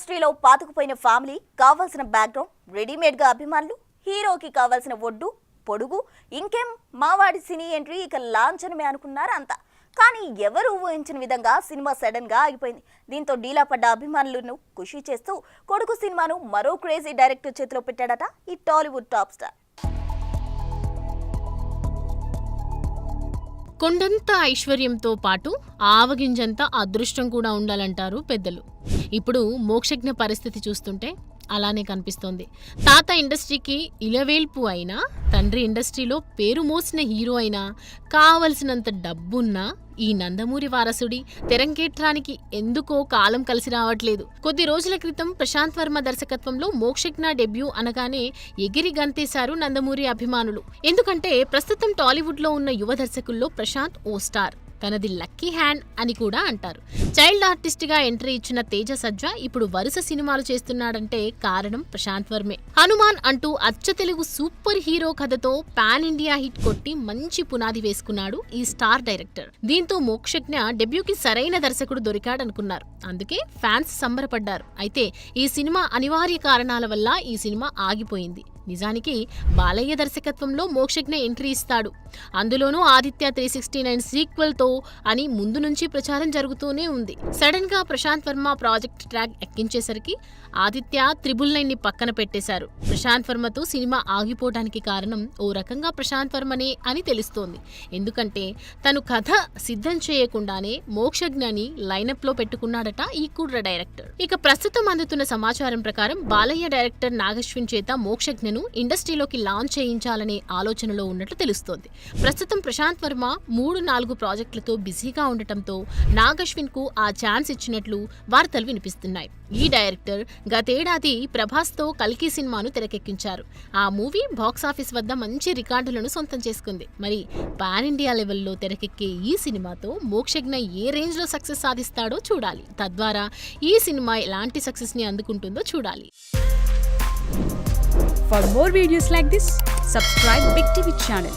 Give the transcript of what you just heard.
ఇండస్ట్రీలో పాతుకుపోయిన ఫ్యామిలీ, కావాల్సిన బ్యాక్గ్రౌండ్, రెడీమేడ్గా అభిమానులు, హీరోకి కావాల్సిన ఒడ్డు పొడుగు, ఇంకేం మావాడి సినీ ఎంట్రీ ఇక లాంఛనమే అనుకున్నారు అంతా. కానీ ఎవరు ఊహించిన విధంగా సినిమా సడన్ గా ఆగిపోయింది. దీంతో డీలా పడ్డ అభిమానులను ఖుషి చేస్తూ కొడుకు సినిమాను మరో క్రేజీ డైరెక్టర్ చేతిలో పెట్టాడట ఈ టాలీవుడ్ టాప్ స్టార్. కొండంత ఐశ్వర్యంతో పాటు ఆవగింజంత అదృష్టం కూడా ఉండాలంటారు పెద్దలు. ఇప్పుడు మోక్షజ్ఞ పరిస్థితి చూస్తుంటే అలానే కనిపిస్తోంది. తాత ఇండస్ట్రీకి ఇలవేల్పు అయినా, తండ్రి ఇండస్ట్రీలో పేరు మోసిన హీరో అయినా, కావలసినంత డబ్బున్నా ఈ నందమూరి వారసుడి తెరంగేట్రానికి ఎందుకో కాలం కలిసి రావట్లేదు. కొద్ది రోజుల క్రితం ప్రశాంత్ వర్మ దర్శకత్వంలో మోక్షజ్ఞ డెబ్యూ అనగానే ఎగిరి గంతేశారు నందమూరి అభిమానులు. ఎందుకంటే ప్రస్తుతం టాలీవుడ్లో ఉన్న యువ దర్శకుల్లో ప్రశాంత్ ఓ స్టార్. తనది లక్కీ హ్యాండ్ అని కూడా అంటారు. చైల్డ్ ఆర్టిస్ట్ గా ఎంట్రీ ఇచ్చిన తేజ సజ్జా ఇప్పుడు వరుస సినిమాలు చేస్తున్నాడంటే కారణం ప్రశాంత్ వర్మే. హనుమాన్ అంటూ అచ్చ తెలుగు సూపర్ హీరో కథతో పాన్ ఇండియా హిట్ కొట్టి మంచి పునాది వేసుకున్నాడు ఈ స్టార్ డైరెక్టర్. దీంతో మోక్షజ్ఞ డెబ్యూకి సరైన దర్శకుడు దొరికాడనుకున్నారు. అందుకే ఫ్యాన్స్ సంబరపడ్డారు. అయితే ఈ సినిమా అనివార్య కారణాల వల్ల ఈ సినిమా ఆగిపోయింది. నిజానికి బాలయ్య దర్శకత్వంలో మోక్షజ్ఞ ఎంట్రీ ఇస్తాడు. అందులోనూ ఆదిత్య 369 సీక్వెల్ తో అని ముందు నుంచి ప్రచారం జరుగుతూనే ఉంది. సడన్ గా ప్రశాంత్ వర్మ ప్రాజెక్ట్ ట్రాక్ ఎక్కించేసరికి ఆదిత్య 999 ని పక్కన పెట్టేశారు. ప్రశాంత్ వర్మతో సినిమా ఆగిపోవడానికి కారణం ఓ రకంగా ప్రశాంత్ వర్మనే అని తెలుస్తోంది. ఎందుకంటే తను కథ సిద్ధం చేయకుండానే మోక్షజ్ఞని లైనప్ లో పెట్టుకున్నాడట ఈ కుర్ర డైరెక్టర్. ఇక ప్రస్తుతం అందుతున్న సమాచారం ప్రకారం బాలయ్య డైరెక్టర్ నాగశ్విన్ చేత మోక్షజ్ఞను ఇండస్ట్రీలోకి లాంచ్ చేయించాలనే ఆలోచనలో ఉన్నట్లు తెలుస్తోంది. ప్రస్తుతం ప్రశాంత్ వర్మ 3-4 ప్రాజెక్టులతో బిజీగా ఉండటంతో నాగశ్విన్ కు ఆ ఛాన్స్ ఇచ్చినట్లు వార్తలు వినిపిస్తున్నాయి. ఈ డైరెక్టర్ గతేడాది ప్రభాస్ తో కల్కి సినిమాను తెరకెక్కించారు. ఆ మూవీ బాక్సాఫీస్ వద్ద మంచి రికార్డులను సొంతం చేసుకుంది. మరి పాన్ ఇండియా లెవెల్లో తెరకెక్కే ఈ సినిమాతో మోక్షజ్ఞ ఏ రేంజ్ లో సక్సెస్ సాధిస్తాడో చూడాలి. తద్వారా ఈ సినిమా ఎలాంటి సక్సెస్ ని అందుకుంటుందో చూడాలి. For more videos like this, subscribe Big TV channel.